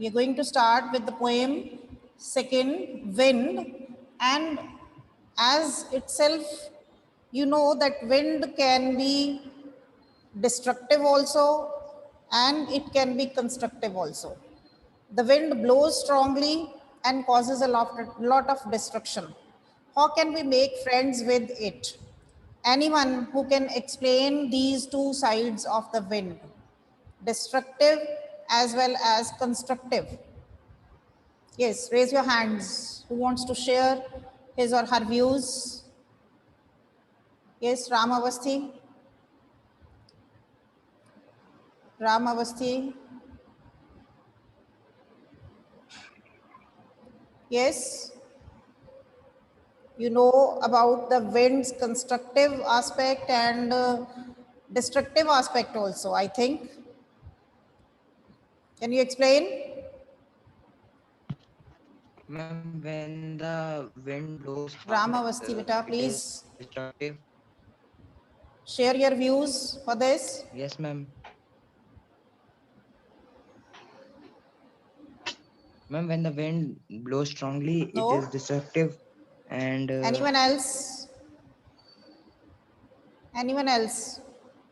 We are going to start with the poem Second Wind, and as itself, you know that wind can be destructive also and it can be constructive also. The wind blows strongly and causes a lot of destruction. How can we make friends with it? Anyone who can explain these two sides of the wind, destructive as well as constructive? Yes, raise your hands. Who wants to share his or her views? Yes, Ram Avasthi. Ram Avasthi. Yes, you know about the wind's constructive aspect and destructive aspect also, I think. Can you explain? Ma'am, when the wind blows Ram hard, Avasthi, beta, it is please destructive. share your views for this. Yes, ma'am. Ma'am, when the wind blows strongly, it is No? destructive. And Anyone else? Anyone else?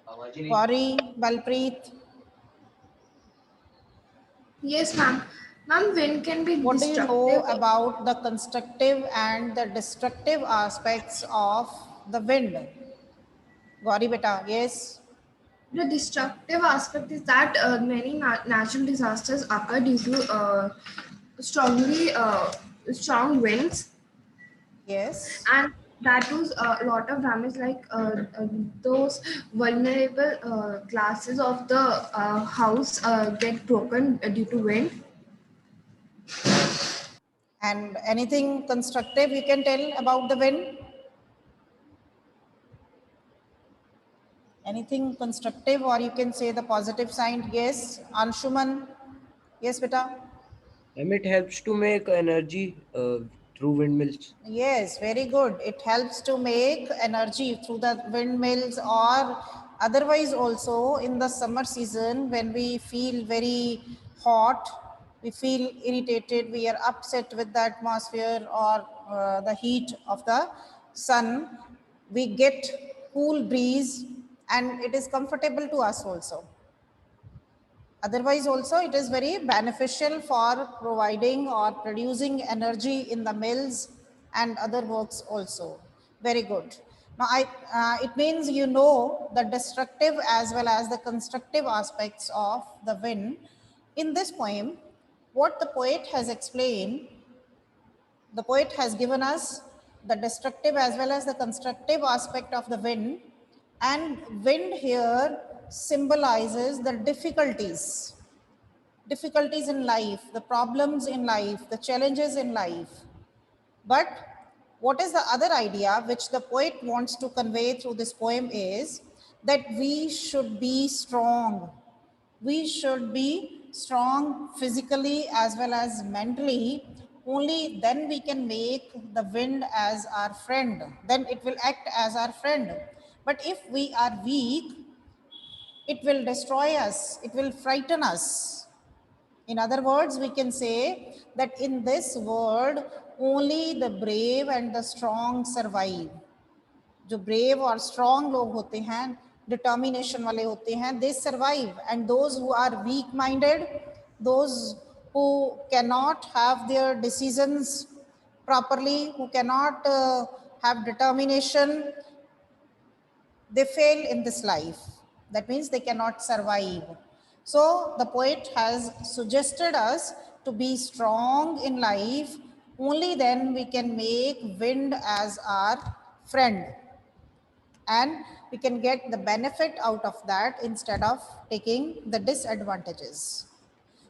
Gauri, Balpreet, Yes, ma'am. Ma'am, wind can be what do you know destructive. about the constructive and the destructive aspects of the wind? Gauri, beta, yes? The destructive aspect is that many natural disasters occur due to strongly strong winds, Yes. and that does a lot of damage, like those vulnerable classes of the house get broken due to wind. And anything constructive you can tell about the wind? Anything constructive, or you can say the positive side? Yes. Anshuman, yes, beta. It helps to make energy through windmills. Yes, very good. It helps to make energy through the windmills, or otherwise also in the summer season when we feel very hot, we feel irritated, we are upset with the atmosphere or the heat of the sun, we get cool breeze and it is comfortable to us also. Otherwise also it is very beneficial for providing or producing energy in the mills and other works also. Very good. Now it means you know the destructive as well as the constructive aspects of the wind. In this poem, what the poet has explained, the poet has given us the destructive as well as the constructive aspect of the wind, and wind here symbolizes the difficulties in life, the problems in life, the challenges in life. But what is the other idea which the poet wants to convey through this poem is that we should be strong. We should be strong physically as well as mentally. Only then we can make the wind as our friend. Then it will act as our friend. But if we are weak, it will destroy us, it will frighten us. In other words, we can say that in this world, only the brave and the strong survive. जो brave और strong लोग होते हैं, determination वाले होते हैं, they survive. And those who are weak-minded, those who cannot have their decisions properly, who cannot have determination, they fail in this life. That means they cannot survive. So the poet has suggested us to be strong in life. Only then we can make wind as our friend, and we can get the benefit out of that instead of taking the disadvantages.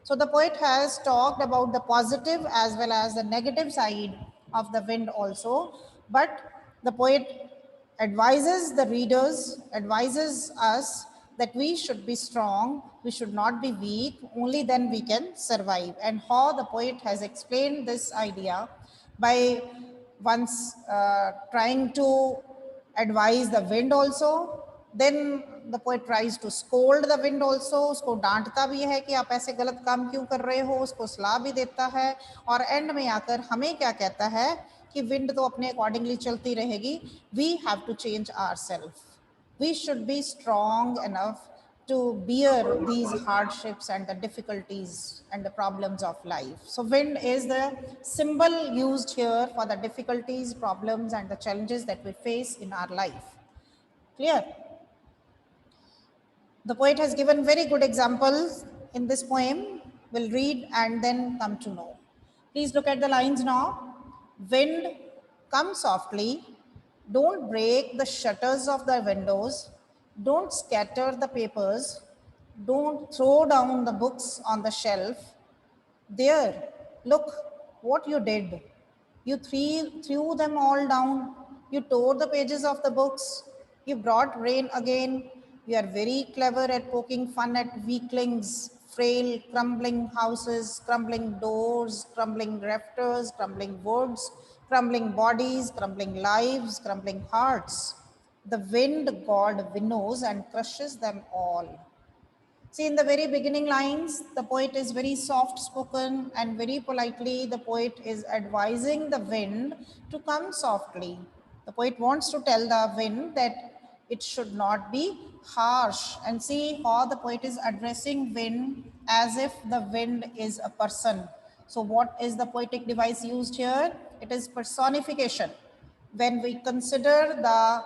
So the poet has talked about the positive as well as the negative side of the wind also, but the poet advises the readers, advises us that we should be strong, we should not be weak, only then we can survive. And how the poet has explained this idea by once trying to advise the wind also, then the poet tries to scold the wind also, उसको डांटता भी है कि आप ऐसे गलत काम क्यों कर रहे हो, उसको सलाह भी देता है, और एंड में आकर हमें क्या कहता है कि विंड तो अपने अकॉर्डिंगली चलती रहेगी, we have to change ourselves, we should be strong enough to bear these hardships and the difficulties and the problems of life. So wind is the symbol used here for the difficulties, problems and the challenges that we face in our life. Clear? The poet has given very good examples in this poem. We'll read and then come to know. Please look at the lines now. Wind, come softly. Don't break the shutters of the windows. Don't scatter the papers. Don't throw down the books on the shelf. There, look what you did. You threw them all down. You tore the pages of the books. You brought rain again. You are very clever at poking fun at weaklings, frail, crumbling houses, crumbling doors, crumbling rafters, crumbling woods, crumbling bodies, crumbling lives, crumbling hearts. The wind god winnows and crushes them all. See, in the very beginning lines, the poet is very soft spoken and very politely the poet is advising the wind to come softly. The poet wants to tell the wind that it should not be harsh, and see how the poet is addressing wind as if the wind is a person. So what is the poetic device used here? It is personification. When we consider the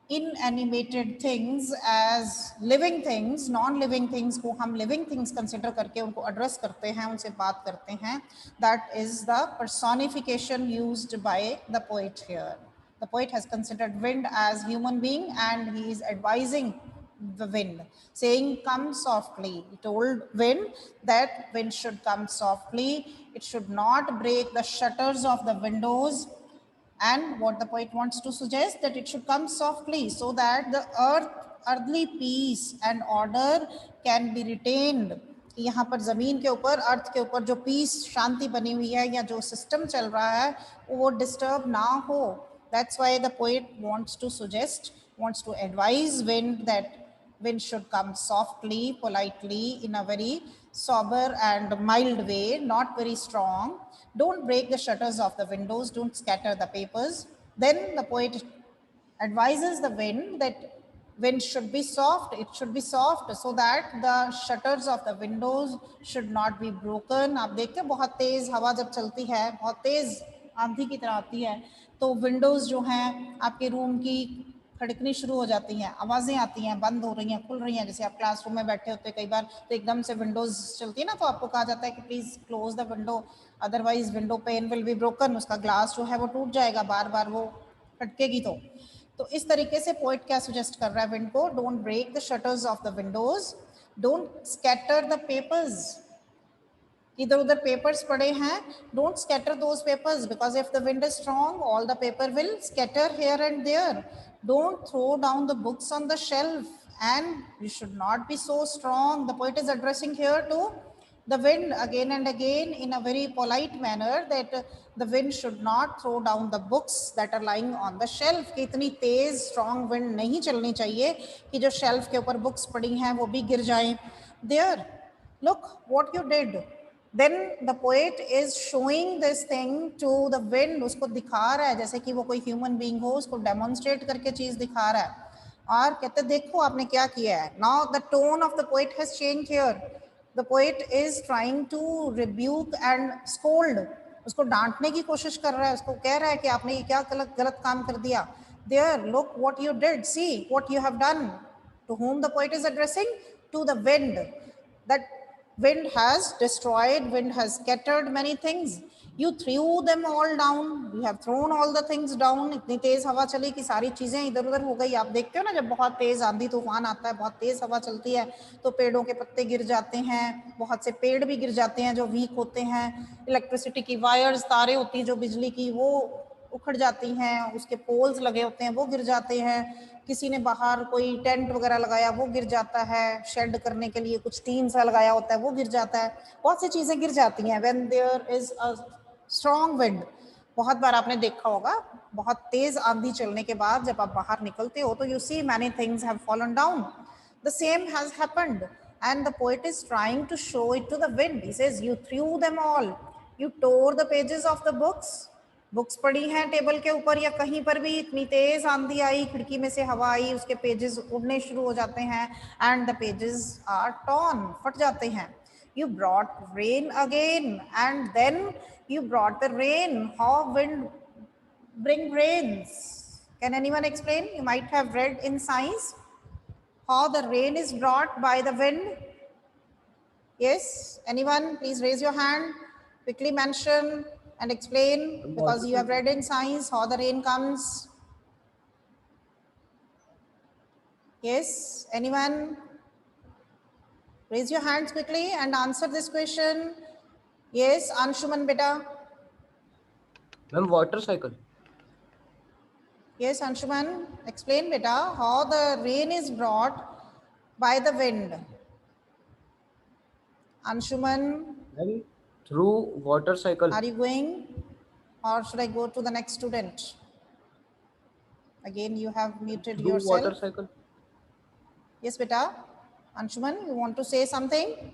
inanimated things as living things, non-living things को हम living things consider करके उनको address करते हैं, उनसे बात करते हैं, that is the personification used by the poet here. The poet has considered wind as human being and he is advising the wind, saying come softly. He told wind that wind should come softly, it should not break the shutters of the windows. And what the poet wants to suggest, that it should come softly so that the earthly peace and order can be retained. यहाँ पर जमीन के ऊपर, अर्थ के ऊपर जो piece, शांति बनी हुई है या जो सिस्टम चल रहा है वो डिस्टर्ब ना हो. That's why the poet wants to suggest, wants to advise wind that wind should come softly, politely, in a very sober and mild way, not very strong. Don't break the shutters of the windows, don't scatter the papers. Then the poet advises the wind that wind should be soft, it should be soft so that the shutters of the windows should not be broken. आप देखते हैं बहुत तेज हवा जब चलती है, बहुत तेज आंधी की तरह आती है, तो विंडोज जो हैं आपके रूम की खड़कनी शुरू हो जाती हैं, आवाज़ें आती हैं, बंद हो रही हैं, खुल रही हैं. जैसे आप क्लासरूम में बैठे होते हैं कई बार तो एकदम से विंडोज चलती है ना, तो आपको कहा जाता है कि please close the window, otherwise window pane will be broken, उसका ग्लास जो है वो टूट जाएगा, बार बार वो खटकेगी. तो इस तरीके से पोइट क्या सजेस्ट कर रहा है विंड को, don't break the shutters of the windows, don't scatter the papers. इधर उधर पेपर्स पड़े हैं, don't scatter those papers because if the wind is strong all the paper will scatter here and there. Don't throw down the books on the shelf, and you should not be so strong. The poet is addressing here to the wind again and again in a very polite manner that the wind should not throw down the books that are lying on the shelf. कि इतनी तेज strong wind नहीं चलनी चाहिए कि जो shelf के ऊपर books पड़ी हैं वो भी गिर जाएं. There, look what you did. Then the poet is showing this thing to the wind. उसको दिखा रहा है जैसे कि वो कोई human being हो, उसको demonstrate करके चीज दिखा रहा है और कहते देखो आपने क्या किया है. Now the tone of the poet has changed here. The poet is trying to rebuke and scold. उसको डांटने की कोशिश कर रहा है, उसको कह रहा है कि आपने ये क्या गलत काम कर दिया. There, look what you did, see what you have done. To whom the poet is addressing? To the wind. That wind has destroyed, wind has scattered many things. You threw them all down. You have thrown all the things down. इतनी तेज हवा चली कि सारी चीजें इधर उधर हो गई. आप देखते हो ना जब बहुत तेज आंधी तूफान आता है, बहुत तेज हवा चलती है तो पेड़ों के पत्ते गिर जाते हैं, बहुत से पेड़ भी गिर जाते हैं जो वीक होते हैं. इलेक्ट्रिसिटी की वायर्स, तारें होती हैं जो बिजली की, वो उखड़ जाती हैं, उसके पोल्स लगे होते हैं वो गिर जाते हैं. किसी ने बाहर कोई टेंट वगैरह लगाया वो गिर जाता है, शेड करने के लिए कुछ टीन सा लगाया होता है वो गिर जाता है, बहुत सी चीजें गिर जाती हैं when there is a strong wind. बहुत बार आपने देखा होगा बहुत तेज आंधी चलने के बाद जब आप बाहर निकलते हो तो you see many things have fallen down. The same has happened, and the poet is trying to show it to the wind. He says, you threw them all, you tore the pages of the books. Books पड़ी हैं table के ऊपर या कहीं पर भी, इतनी तेज आंधी आई, खिड़की में से हवा आई, उसके पेजेस उड़ने शुरू हो जाते हैं, and the pages are torn, फट जाते हैं. You brought rain again, and then you brought the rain. How wind bring rains? Can anyone explain? You might have read in science how the rain is brought by the wind. Yes, anyone? Please raise your hand. Quickly mention and explain, because you have read in science how the rain comes. Yes, anyone? Raise your hands quickly and answer this question. Yes, Anshuman beta. Ma'am, water cycle. Yes, Anshuman, explain beta how the rain is brought by the wind. Anshuman, Ma'am, through water cycle. are you going, or should I go to the next student? Again, you have muted Through yourself. water cycle. Yes, beta. Anshuman, you want to say something?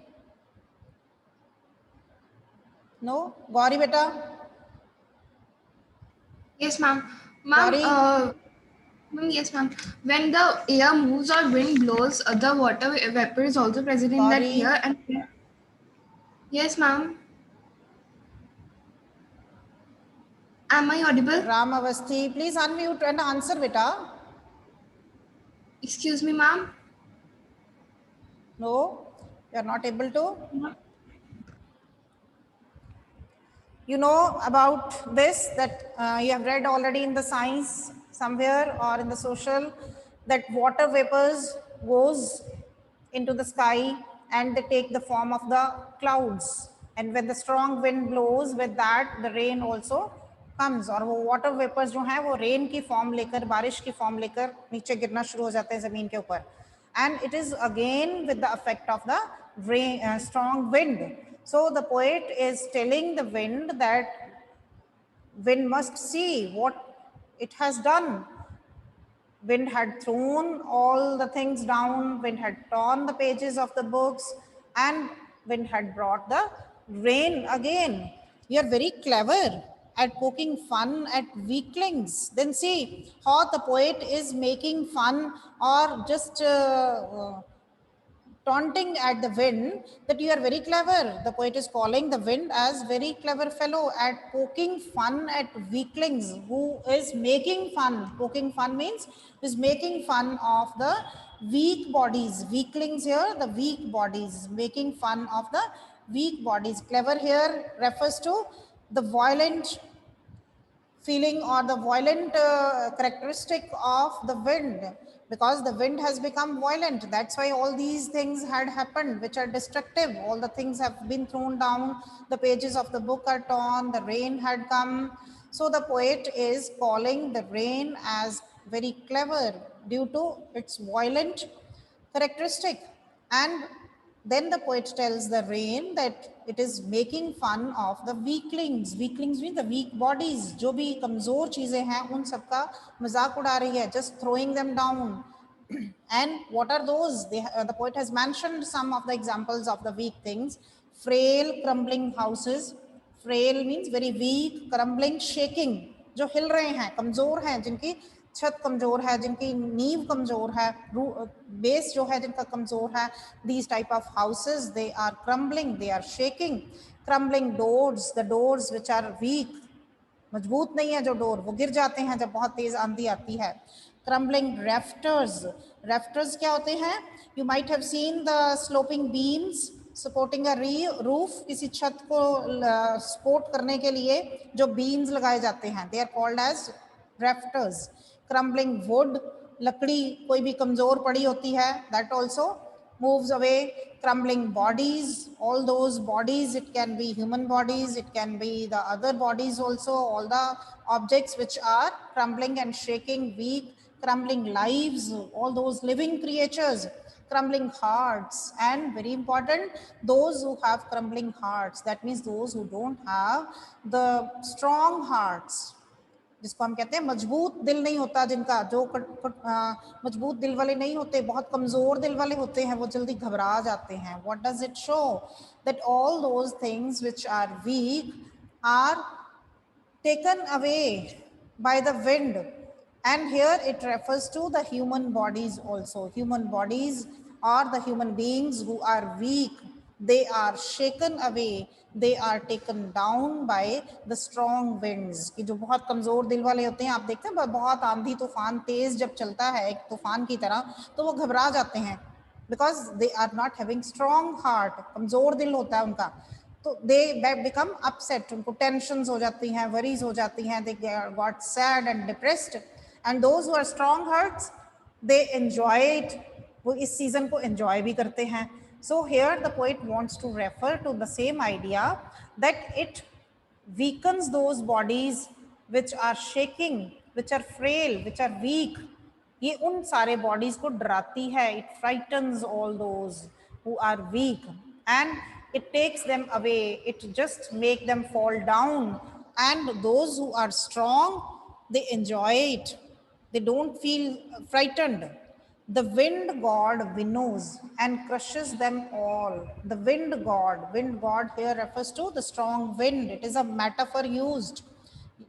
No? Gauri beta? Yes, ma'am. Ma'am, Gauri? ma'am, yes, ma'am. When the air moves or wind blows, the water vapor is also present in that Gauri? air. And yes, ma'am. Am I audible? Ram Avasthi, please unmute and answer beta. Excuse me, ma'am. No? You are not able to? You know about this, that you have read already in the science somewhere or in the social, that water vapors goes into the sky and they take the form of the clouds, and when the strong wind blows, with that the rain also comes, और वो water vapors जो हैं वो rain की form लेकर, बारिश की form लेकर नीचे गिरना शुरू हो जाते हैं ज़मीन के ऊपर, and it is again with the effect of the rain, strong wind. So the poet is telling the wind that wind must see what it has done. Wind had thrown all the things down, wind had torn the pages of the books, and wind had brought the rain again. You are very clever at poking fun at weaklings. Then see how the poet is making fun or just taunting at the wind, that you are very clever. The poet is calling the wind as very clever fellow at poking fun at weaklings. Who is making fun? Poking fun means is making fun of the weak bodies. Weaklings here, the weak bodies. Making fun of the weak bodies. Clever here refers to the violent feeling or the violent characteristic of the wind, because the wind has become violent. That's why all these things had happened which are destructive. All the things have been thrown down, the pages of the book are torn, the rain had come. So the poet is calling the rain as very clever due to its violent characteristic. And then the poet tells the rain that it is making fun of the weaklings. Weaklings mean the weak bodies. जो भी कमजोर चीजें हैं उन सबका मजाक उड़ा रही है, just throwing them down. And what are those? The poet has mentioned some of the examples of the weak things. Frail, crumbling houses. Frail means very weak, crumbling, shaking. जो हिल रहे हैं, कमजोर हैं, जिनकी छत कमजोर है, जिनकी नींव कमजोर है, बेस जो है जिनका कमजोर है, these type of houses, they are crumbling, they are shaking. Crumbling doors, the doors which are weak, मजबूत नहीं है जो डोर, वो गिर जाते हैं जब बहुत तेज आंधी आती है. Crumbling rafters, rafters क्या होते हैं? You might have seen the sloping beams supporting a roof, किसी छत को support करने के लिए जो beams लगाए जाते हैं, they are called as rafters. Crumbling wood, लकड़ी कोई भी कमजोर पड़ी होती है, that also moves away. Crumbling bodies, all those bodies, it can be human bodies, it can be the other bodies also, all the objects which are crumbling and shaking, weak. Crumbling lives, all those living creatures. Crumbling hearts, and very important, those who have crumbling hearts, that means those who don't have the strong hearts. जिसको हम कहते हैं मजबूत दिल नहीं होता जिनका, जो मजबूत दिल वाले नहीं होते, बहुत कमजोर दिल वाले होते हैं, वो जल्दी घबरा जाते हैं. What does it show? That all those things which are weak are taken away by the wind. And here it refers to the human bodies also. Human bodies or the human beings who are weak, they are shaken away, they are taken down by the strong winds. कि जो बहुत कमजोर दिल वाले होते हैं, आप देखते हैं बहुत आंधी तूफान तेज जब चलता है एक तूफान की तरह, तो वो घबरा जाते हैं, because they are not having strong heart. कमजोर दिल होता है उनका, तो they become upset, उनको tensions हो जाती हैं, worries हो जाती हैं, they got sad and depressed. And those who are strong hearts, they enjoy it, वो इस season को enjoy भी करते हैं. So here the poet wants to refer to the same idea, that it weakens those bodies which are shaking, which are frail, which are weak. ये उन सारे bodies को डराती है. It frightens all those who are weak, and it takes them away. It just make them fall down. And those who are strong, they enjoy it. They don't feel frightened. The wind god winnows and crushes them all. The wind god here refers to the strong wind. It is a metaphor used.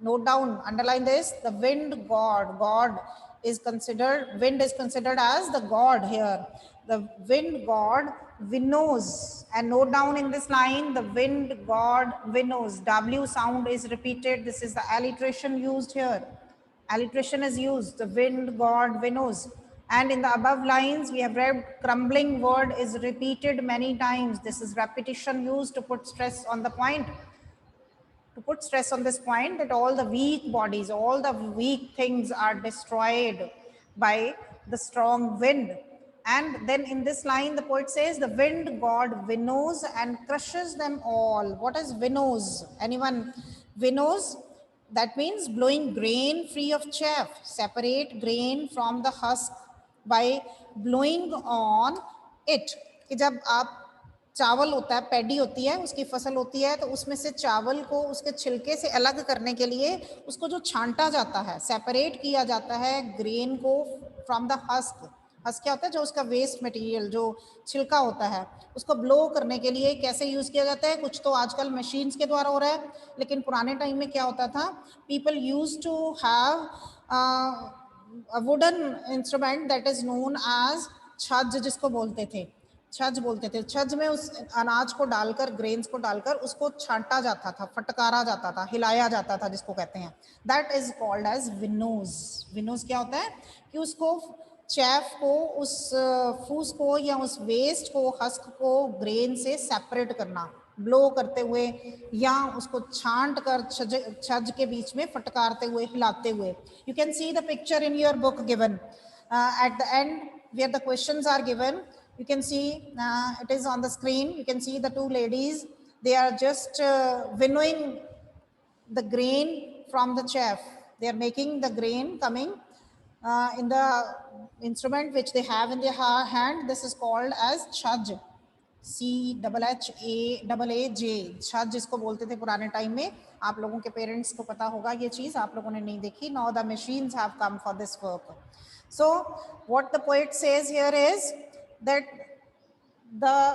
Note down, underline this, the wind god. Wind is considered as the god here. The wind god winnows. And note down in this line, the wind god winnows. W sound is repeated. This is the alliteration used here. Alliteration is used. The wind god winnows. And in the above lines, we have read crumbling word is repeated many times. This is repetition used to put stress on the point. To put stress on this point, that all the weak bodies, all the weak things are destroyed by the strong wind. And then in this line, the poet says, the wind god winnows and crushes them all. What is winnows? Anyone? Winnows, that means blowing grain free of chaff. Separate grain from the husk by blowing on it. कि जब आप चावल होता है, paddy होती है, उसकी फसल होती है, तो उसमें से चावल को उसके छिलके से अलग करने के लिए उसको जो छांटा जाता है, सेपरेट किया जाता है ग्रेन को फ्रॉम द हस्क. हस्क क्या होता है? जो उसका वेस्ट मटेरियल, जो छिलका होता है, उसको ब्लो करने के लिए कैसे यूज़ किया जाता है? कुछ तो आजकल मशीन्स के द्वारा हो रहा है, लेकिन पुराने टाइम में क्या होता था? People use to have a wooden instrument that is known as छज, जिसको बोलते थे, छज बोलते थे. छज में उस अनाज को डालकर, ग्रेन्स को डालकर उसको छांटा जाता था, फटकारा जाता था, हिलाया जाता था, जिसको कहते हैं. दैट इज कॉल्ड एज विनोज. विनोज क्या होता है? कि उसको चैफ को, उस फूस को या उस वेस्ट को, हस्क को ग्रेन से सेपरेट करना, ब्लो करते हुए या उसको छांट कर छज के बीच में फटकारते हुए, हिलाते हुए. You can see the picture in your book given at the end where the questions are given. You can see it is on the screen. You can see the two ladies, they are just winnowing the grain from the chaff. They are making the grain coming in the instrument which they have in their hand. This is called as छज. CHHAJ, छज इसको बोलते थे पुराने time में. आप लोगों के parents को पता होगा ये चीज, आप लोगों ने नहीं देखी. Now the machines have come for this work. So what the poet says here is that the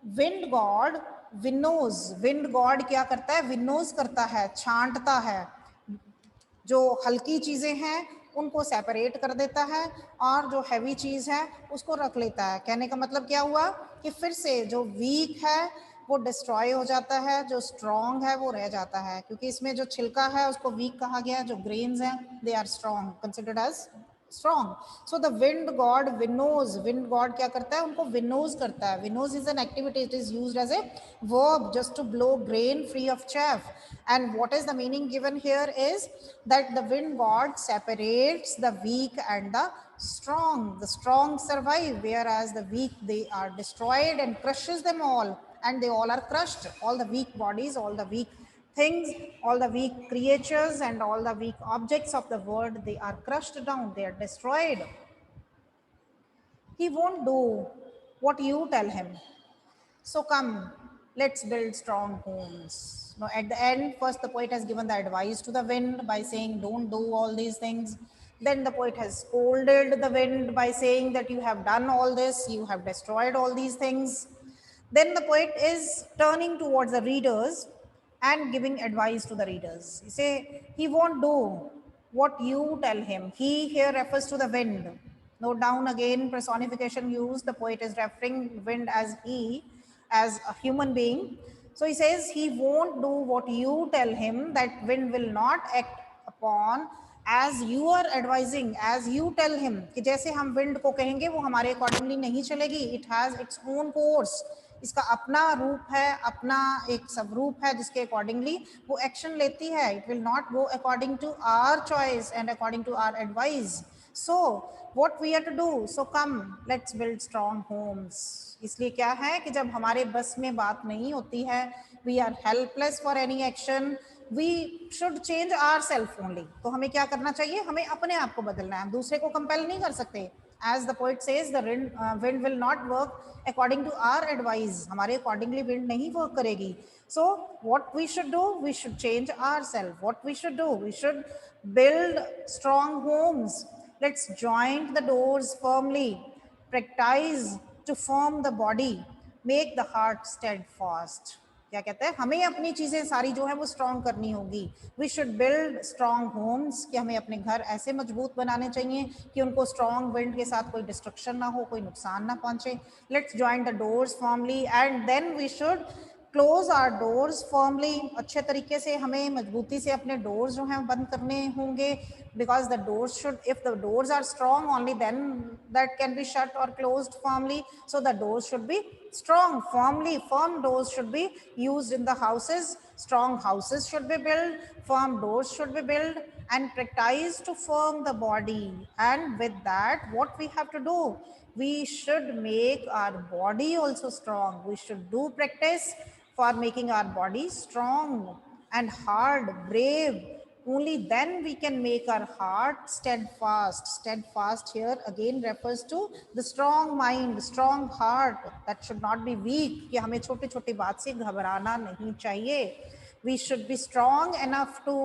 wind god winnows. wind god क्या करता है? winnows करता है, छांटता है. जो हल्की चीजें हैं उनको सेपरेट कर देता है, और जो हैवी चीज है उसको रख लेता है. कहने का मतलब क्या हुआ? कि फिर से जो वीक है वो डिस्ट्रॉय हो जाता है, जो स्ट्रॉन्ग है वो रह जाता है. क्योंकि इसमें जो छिलका है उसको वीक कहा गया है, जो ग्रेन्स हैं they are strong, considered as strong. So the wind god winnows. Wind god क्या करता है? उनको winnows करता है. Winnows is an activity. It is used as a verb just to blow grain free of chaff. And what is the meaning given here is that the wind god separates the weak and the strong. The strong survive, whereas the weak, they are destroyed, and crushes them all. And they all are crushed. All the weak bodies, all the weak things, all the weak creatures and all the weak objects of the world, they are crushed down, they are destroyed. He won't do what you tell him. So come, let's build strong homes. Now at the end, first the poet has given the advice to the wind by saying don't do all these things. Then the poet has scolded the wind by saying that you have done all this, you have destroyed all these things. Then the poet is turning towards the readers and giving advice to the readers. He say he won't do what you tell him. He here refers to the wind. Note down again, personification used. The poet is referring wind as he, as a human being. So he says he won't do what you tell him, that wind will not act upon as you are advising, as you tell him. कि जैसे हम wind को कहेंगे वो हमारे accordingly नहीं चलेगी. It has its own course. इसका अपना रूप है, अपना एक स्वरूप है जिसके अकॉर्डिंगली वो एक्शन लेती है. It will not go according to our choice and according to our advice. So what we have to do, so come let's build strong homes. इसलिए क्या है कि जब हमारे बस में बात नहीं होती है, we are helpless for any action, we should change our self only. तो हमें क्या करना चाहिए, हमें अपने आप को बदलना है, हम दूसरे को कंपेल नहीं कर सकते. As the poet says, the wind will not work according to our advice. हमारे accordingly wind नहीं work करेगी. So what we should do, we should change ourselves. What we should do, we should build strong homes. Let's join the doors firmly. Practice to form the body. Make the heart steadfast. क्या कहते हैं, हमें अपनी चीजें सारी जो है वो स्ट्रॉन्ग करनी होगी. We should build strong homes, कि हमें अपने घर ऐसे मजबूत बनाने चाहिए कि उनको स्ट्रॉन्ग विंड के साथ कोई डिस्ट्रक्शन ना हो, कोई नुकसान ना पहुंचे. Let's join the doors formally and then we should close our doors formally. अच्छे तरीके से हमें मजबूती से अपने डोर्स जो हैं बंद करने होंगे. Because the doors should, if the doors are strong only then that can be shut or closed formally. So the doors should be strong firmly. Firm doors should be used in the houses. Strong houses should be built, firm doors should be built, and practice to firm the body. And with that, what we have to do, we should make our body also strong. We should do practice for making our body strong and hard, brave. Only then we can make our heart steadfast. Steadfast here again refers to the strong mind, strong heart that should not be weak. कि हमें छोटी छोटी बात से घबराना नहीं चाहिए. We should be strong enough to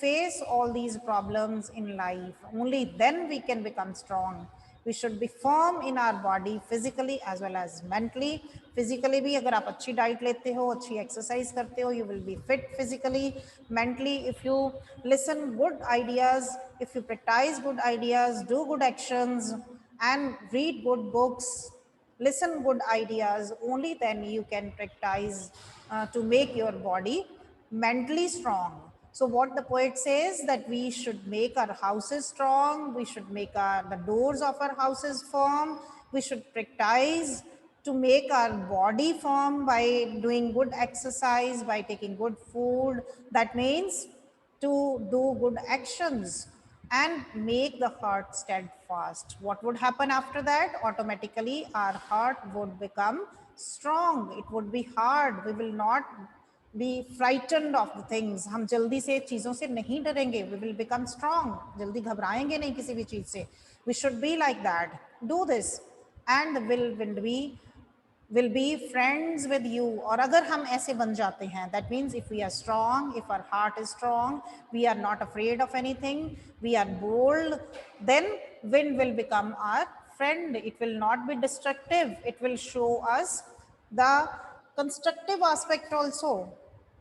face all these problems in life. Only then we can become strong. We should be firm in our body physically as well as mentally. Physically भी अगर आप अच्छी diet लेते हो, अच्छी exercise करते हो, you will be fit physically. Mentally, if you listen good ideas, if you practice good ideas, do good actions and read good books, listen good ideas, only then you can practice to make your body mentally strong. So what the poet says, that we should make our houses strong, we should make the doors of our houses firm, we should practice to make our body firm by doing good exercise, by taking good food. That means to do good actions and make the heart steadfast. What would happen after that? Automatically our heart would become strong. It would be hard. We will not be frightened of the things. हम जल्दी से चीज़ों से नहीं डरेंगे. We will become strong. जल्दी घबराएंगे नहीं किसी भी चीज़ से. We should be like that. Do this and the will be friends with you. और अगर हम ऐसे बन जाते हैं, that means if we are strong, if our heart is strong, we are not afraid of anything, we are bold, then wind will become our friend. It will not be destructive. It will show us the constructive aspect also.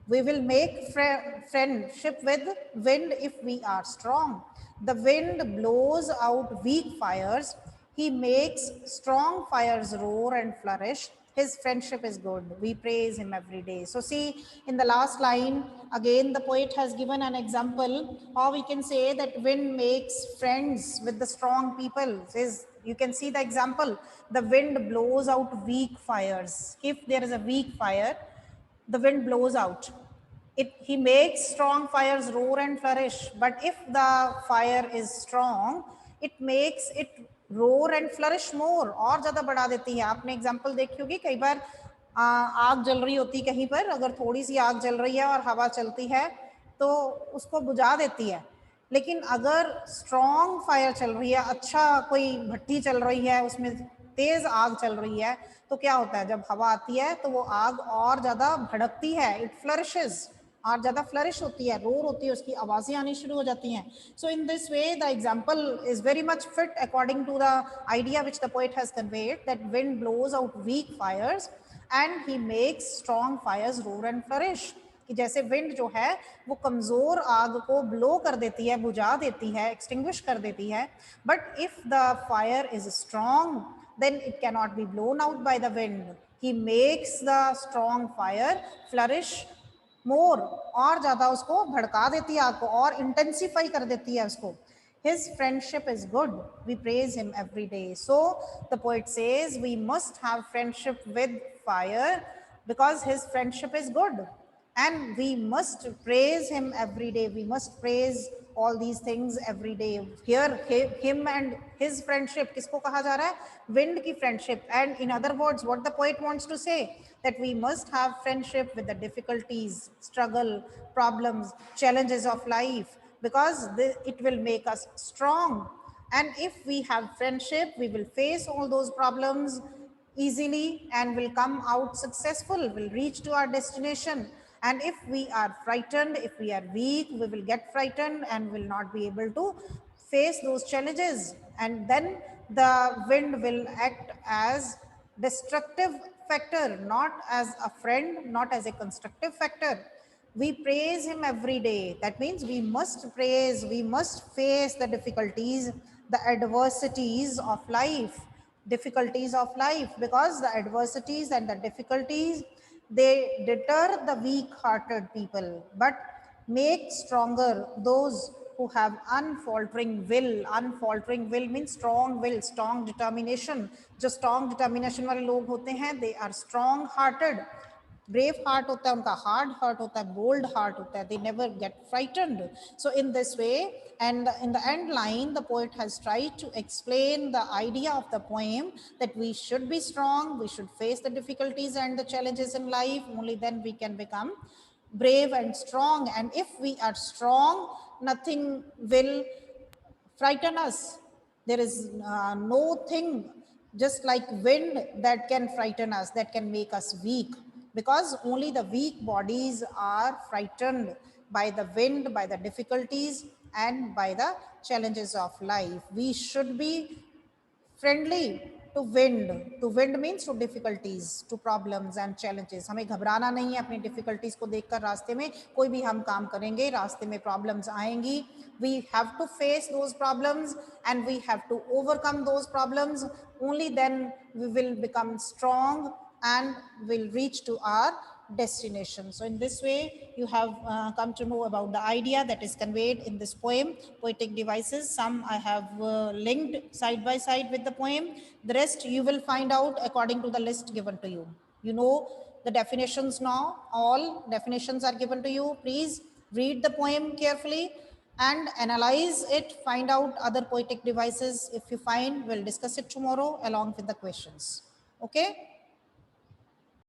We will make friendship with wind if we are strong. The wind blows out weak fires. He makes strong fires roar and flourish. His friendship is good. We praise him every day. So see, in the last line, again, the poet has given an example how we can say that wind makes friends with the strong people. Says, you can see the example. The wind blows out weak fires. If there is a weak fire, the wind blows out. He makes strong fires roar and flourish. But if the fire is strong, it makes it roar and flourish more. और ज़्यादा बढ़ा देती है. आपने example देखी होगी, कई बार आग जल रही होती कहीं पर, अगर थोड़ी सी आग जल रही है और हवा चलती है तो उसको बुझा देती है. लेकिन अगर स्ट्रॉन्ग फायर चल रही है, अच्छा कोई भट्टी चल रही है, उसमें तेज आग चल रही है तो क्या होता है, जब हवा आती है तो वो आग और ज्यादा भड़कती है, इट फ्लरिशेस, और ज्यादा फ्लरिश होती है, रोर होती है, उसकी आवाजें आनी शुरू हो जाती हैं. So in this way the example is very much fit according to the idea which the poet has conveyed, that wind blows out weak fires and he makes strong fires roar and flourish. कि जैसे wind जो है वो कमजोर आग को blow कर देती है, बुझा देती है, एक्सटिंग्विश कर देती है, but if the fire is strong then it cannot be blown out by the wind. He makes the strong fire flourish more, और ज्यादा उसको भड़का देती है आग को, और इंटेंसिफाई कर देती है उसको. His friendship is good, we praise him every day. So the poet says we must have friendship with fire because his friendship is good, and we must praise him every day. We must praise all these things every day. Here him and his friendship, किसको कहा जा रहा है, wind की friendship. And in other words, what the poet wants to say, that we must have friendship with the difficulties, struggle, problems, challenges of life, because it will make us strong. And if we have friendship, we will face all those problems easily and will come out successful, will reach to our destination. And if we are frightened, if we are weak, we will get frightened and will not be able to face those challenges. And then the wind will act as destructive factor, not as a friend, not as a constructive factor. We praise him every day. That means we must praise, we must face the difficulties, the adversities of life, because the adversities and the difficulties, they deter the weak hearted people but make stronger those who have unfaltering will. Unfaltering will means strong will, strong determination. जो strong determination वाले लोग होते हैं, they are strong hearted. Brave heart होता है उनका, hard heart होता है, बोल्ड हार्ट होता है, they never get frightened. So in this way, and in the end line, the poet has tried to explain the idea of the poem, that we should be strong, we should face the difficulties and the challenges in life, only then we can become brave and strong. And if we are strong, nothing will frighten us. There is no thing just like wind that can frighten us, that can make us weak, because only the weak bodies are frightened by the wind, by the difficulties, and by the challenges of life. We should be friendly to wind. To wind means to difficulties, to problems and challenges. हमें घबराना नहीं है अपनी difficulties को देखकर. रास्ते में कोई भी हम काम करेंगे, रास्ते में problems आएंगी. We have to face those problems and we have to overcome those problems. Only then we will become strong and will reach to our destination. So in this way, you have come to know about the idea that is conveyed in this poem, Poetic Devices. Some I have linked side by side with the poem. The rest you will find out according to the list given to you. You know the definitions now. All definitions are given to you. Please read the poem carefully and analyze it. Find out other poetic devices. If you find, we'll discuss it tomorrow along with the questions. Okay?